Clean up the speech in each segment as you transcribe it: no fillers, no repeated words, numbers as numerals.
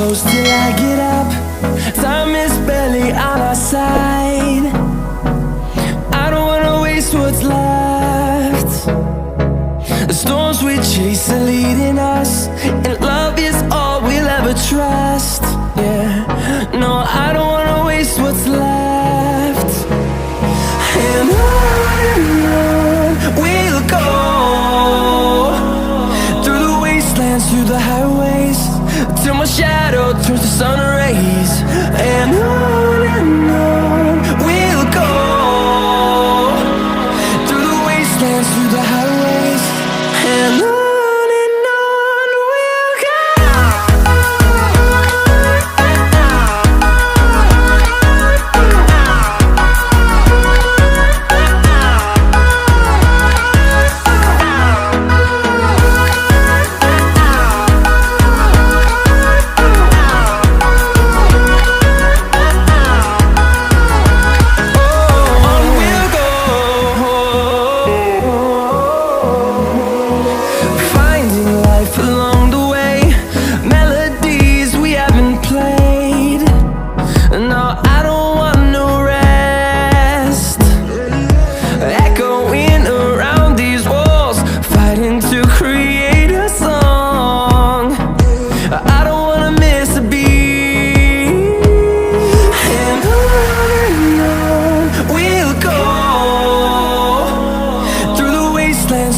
close till I get up. Time is barely on our side. I don't wanna waste what's left. The storms we chase are leading us, and love is all we'll ever trust. Yeah, no, I don't wanna waste what's left. And on we'll go, through the wastelands, through the highways, till my shadow turns to sun rays. And on we'll go, through the wastelands, through the highways, and on we'll go.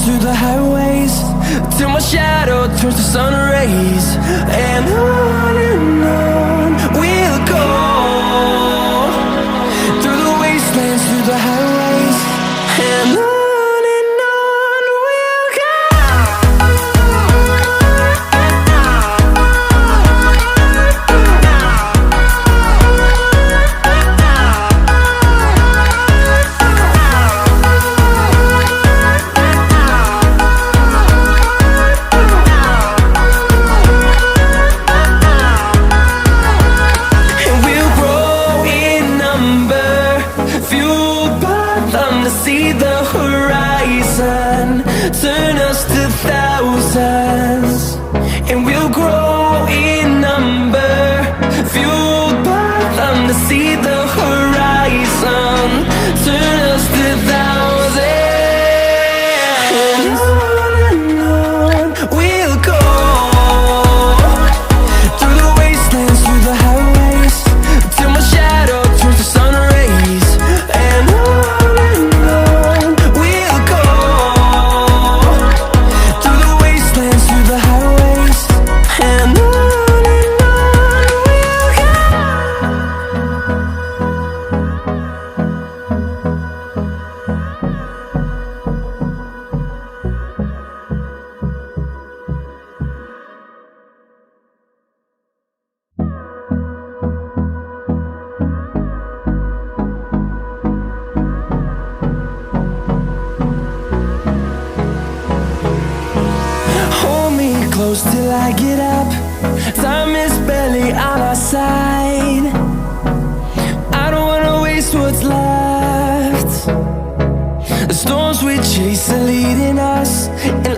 Through the highways, till my shadow turns to sun rays. And on we'll go, through the wastelands, through the highways, and on we'll go. See the horizon turn us to thousands, and we'll grow in number, fueled by them. To see the horizon turn us to thousands, and on we'll go, through the wastelands, through the highways, till my shadow turns to sun rays. And close till I get up. Time is barely on our side. I don't wanna waste what's left. The storms we chase are leading us, and